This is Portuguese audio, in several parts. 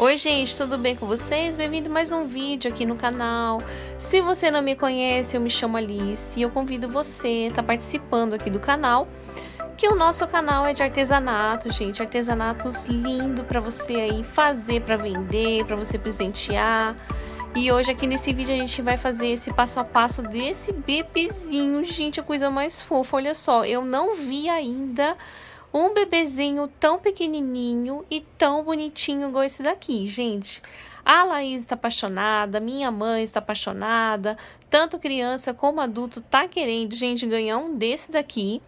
Oi gente, tudo bem com vocês? Bem-vindo a mais um vídeo aqui no canal. Se você não me conhece, eu me chamo Alice e eu convido você a estar participando aqui do canal, que o nosso canal é de artesanato, gente, artesanatos lindo para você aí fazer para vender, para você presentear. E hoje aqui nesse vídeo a gente vai fazer esse passo a passo desse bebezinho, gente, a coisa mais fofa. Olha só, eu não vi ainda um bebezinho tão pequenininho e tão bonitinho igual esse daqui, gente. A Laís está apaixonada, minha mãe está apaixonada, tanto criança como adulto tá querendo, gente, ganhar um desse daqui.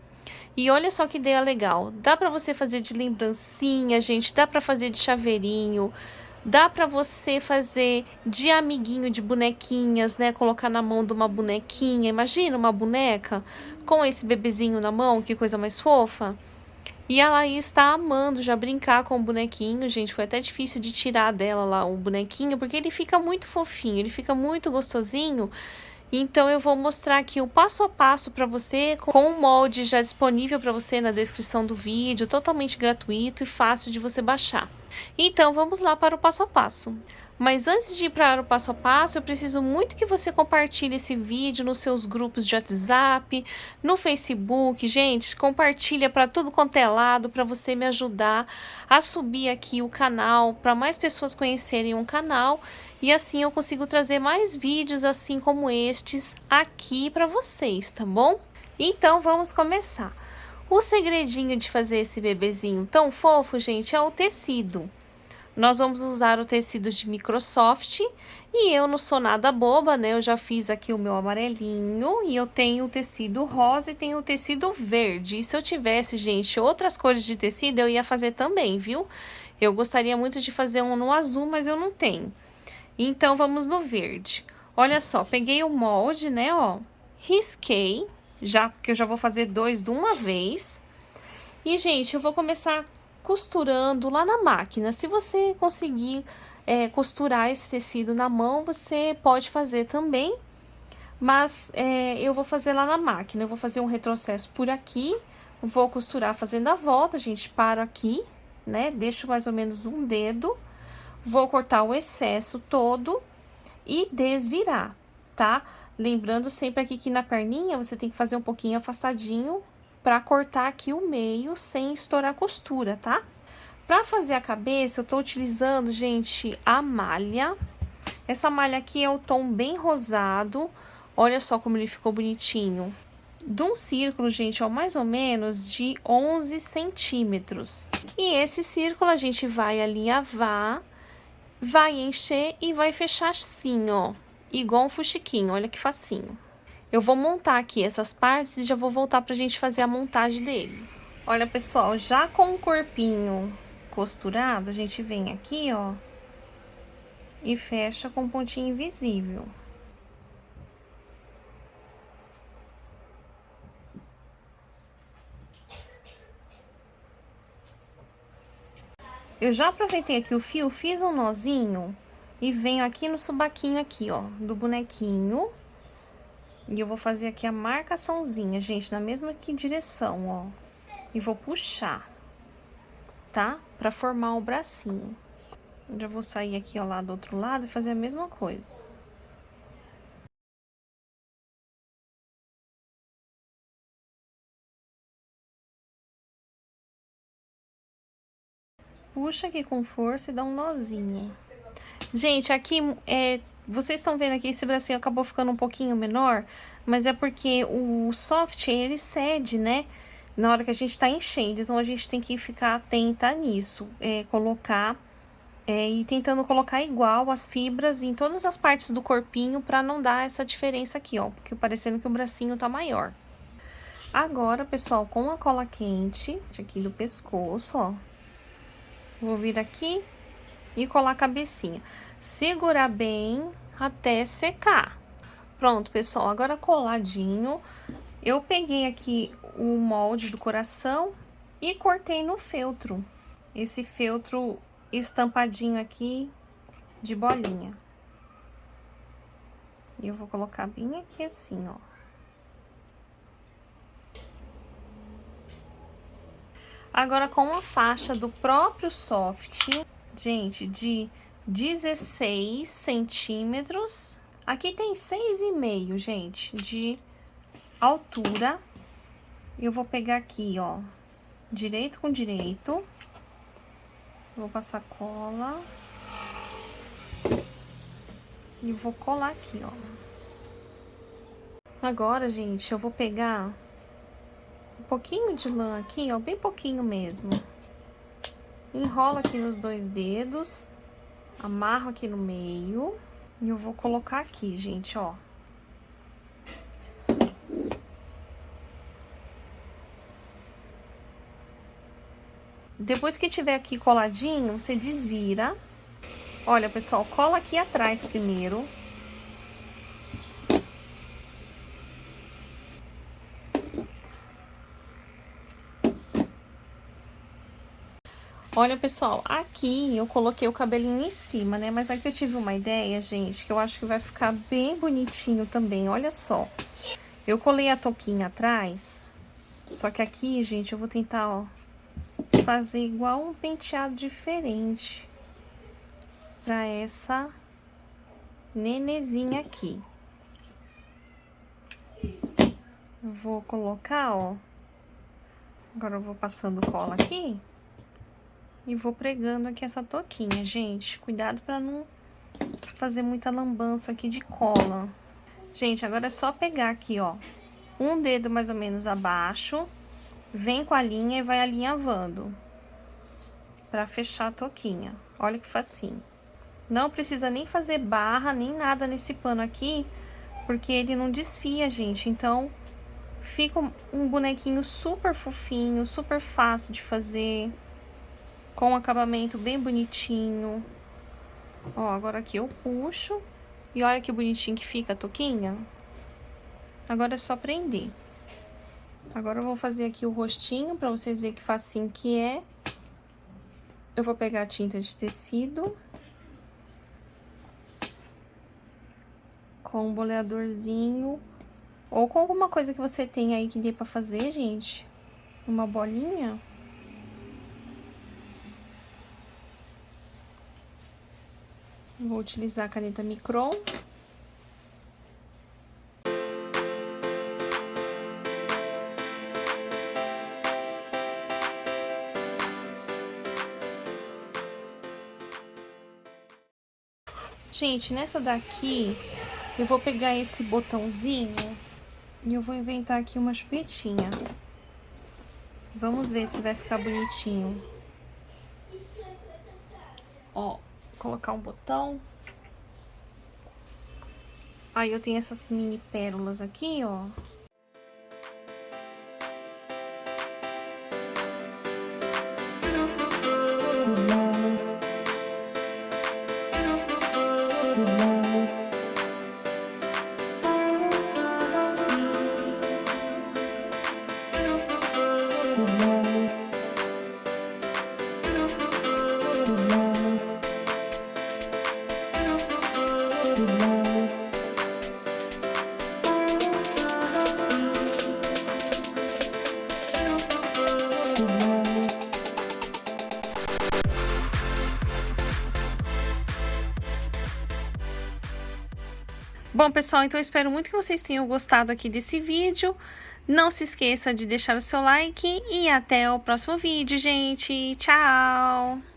E olha só que ideia legal, dá para você fazer de lembrancinha, gente, dá para fazer de chaveirinho, dá para você fazer de amiguinho de bonequinhas, né? Colocar na mão de uma bonequinha, imagina uma boneca com esse bebezinho na mão, que coisa mais fofa. E a Laís está amando já brincar com o bonequinho, gente, foi até difícil de tirar dela lá o bonequinho, porque ele fica muito fofinho, ele fica muito gostosinho. Então eu vou mostrar aqui o passo a passo para você, com o molde já disponível para você na descrição do vídeo, totalmente gratuito e fácil de você baixar. Então vamos lá para o passo a passo. Mas antes de ir para o passo a passo, eu preciso muito que você compartilhe esse vídeo nos seus grupos de WhatsApp, no Facebook. Gente, compartilha para tudo quanto é lado, para você me ajudar a subir aqui o canal, para mais pessoas conhecerem o canal. E assim eu consigo trazer mais vídeos assim como estes aqui para vocês, tá bom? Então vamos começar. O segredinho de fazer esse bebezinho tão fofo, gente, é o tecido. Nós vamos usar o tecido de Microsoft e eu não sou nada boba, né? Eu já fiz aqui o meu amarelinho e eu tenho o tecido rosa e tenho o tecido verde. E se eu tivesse, gente, outras cores de tecido, eu ia fazer também, viu? Eu gostaria muito de fazer um no azul, mas eu não tenho. Então, vamos no verde. Olha só, peguei o molde, né, ó, risquei, já porque eu já vou fazer dois de uma vez. E, gente, eu vou começar costurando lá na máquina. Se você conseguir costurar esse tecido na mão, você pode fazer também. Mas eu vou fazer lá na máquina. Eu vou fazer um retrocesso por aqui. Vou costurar fazendo a volta, gente. Paro aqui, né? Deixo mais ou menos um dedo. Vou cortar o excesso todo e desvirar, tá? Lembrando sempre aqui que na perninha você tem que fazer um pouquinho afastadinho para cortar aqui o meio sem estourar a costura, tá? Para fazer a cabeça, eu tô utilizando, gente, a malha. Essa malha aqui é o tom bem rosado. Olha só como ele ficou bonitinho. De um círculo, gente, ó, mais ou menos de 11 centímetros. E esse círculo a gente vai alinhavar, vai encher e vai fechar assim, ó, igual um fuxiquinho, olha que facinho. Eu vou montar aqui essas partes e já vou voltar pra gente fazer a montagem dele. Olha, pessoal, já com o corpinho costurado, a gente vem aqui, ó, e fecha com pontinho invisível. Eu já aproveitei aqui o fio, fiz um nozinho e venho aqui no subaquinho aqui, ó, do bonequinho. E eu vou fazer aqui a marcaçãozinha, gente, na mesma aqui direção, ó. E vou puxar, tá? Pra formar o bracinho. Eu já vou sair aqui, ó, lá do outro lado e fazer a mesma coisa. Puxa aqui com força e dá um nozinho. Gente, aqui, vocês estão vendo aqui, esse bracinho acabou ficando um pouquinho menor, mas é porque o soft, ele cede, né? Na hora que a gente tá enchendo, então a gente tem que ficar atenta nisso, colocar, e tentando colocar igual as fibras em todas as partes do corpinho pra não dar essa diferença aqui, ó, porque parecendo que o bracinho tá maior. Agora, pessoal, com a cola quente, aqui do pescoço, ó, vou vir aqui e colar a cabecinha. Segurar bem até secar. Pronto, pessoal, agora coladinho, eu peguei aqui o molde do coração e cortei no feltro. Esse feltro estampadinho aqui de bolinha. E eu vou colocar bem aqui assim, ó. Agora, com a faixa do próprio soft, gente, de 16 centímetros. Aqui tem 6,5, gente, de altura. Eu vou pegar aqui, ó, direito com direito. Vou passar cola. E vou colar aqui, ó. Agora, gente, eu vou pegar um pouquinho de lã aqui, ó, bem pouquinho mesmo. Enrolo aqui nos 2 dedos, amarro aqui no meio e eu vou colocar aqui, gente, ó. Depois que tiver aqui coladinho, você desvira. Olha, pessoal, cola aqui atrás primeiro. Olha, pessoal, aqui eu coloquei o cabelinho em cima, né? Mas aqui eu tive uma ideia, gente, que eu acho que vai ficar bem bonitinho também, olha só. Eu colei a touquinha atrás, só que aqui, gente, eu vou tentar, ó, fazer igual um penteado diferente pra essa nenezinha aqui. Eu vou colocar, ó, agora eu vou passando cola aqui e vou pregando aqui essa touquinha, gente. Cuidado pra não fazer muita lambança aqui de cola. Gente, agora é só pegar aqui, ó, um dedo mais ou menos abaixo, vem com a linha e vai alinhavando pra fechar a touquinha. Olha que facinho. Não precisa nem fazer barra, nem nada nesse pano aqui, porque ele não desfia, gente. Então, fica um bonequinho super fofinho, super fácil de fazer, com um acabamento bem bonitinho. Ó, agora aqui eu puxo. E olha que bonitinho que fica a touquinha. Agora é só prender. Agora eu vou fazer aqui o rostinho pra vocês verem que facinho que é. Eu vou pegar a tinta de tecido. Com um boleadorzinho. Ou com alguma coisa que você tem aí que dê pra fazer, gente. Uma bolinha. Vou utilizar a caneta Micron. Gente, nessa daqui, eu vou pegar esse botãozinho e eu vou inventar aqui uma chupetinha. Vamos ver se vai ficar bonitinho. Ó, colocar um botão. Aí eu tenho essas mini pérolas aqui, ó. Bom, pessoal, então eu espero muito que vocês tenham gostado aqui desse vídeo. Não se esqueça de deixar o seu like e até o próximo vídeo, gente. Tchau!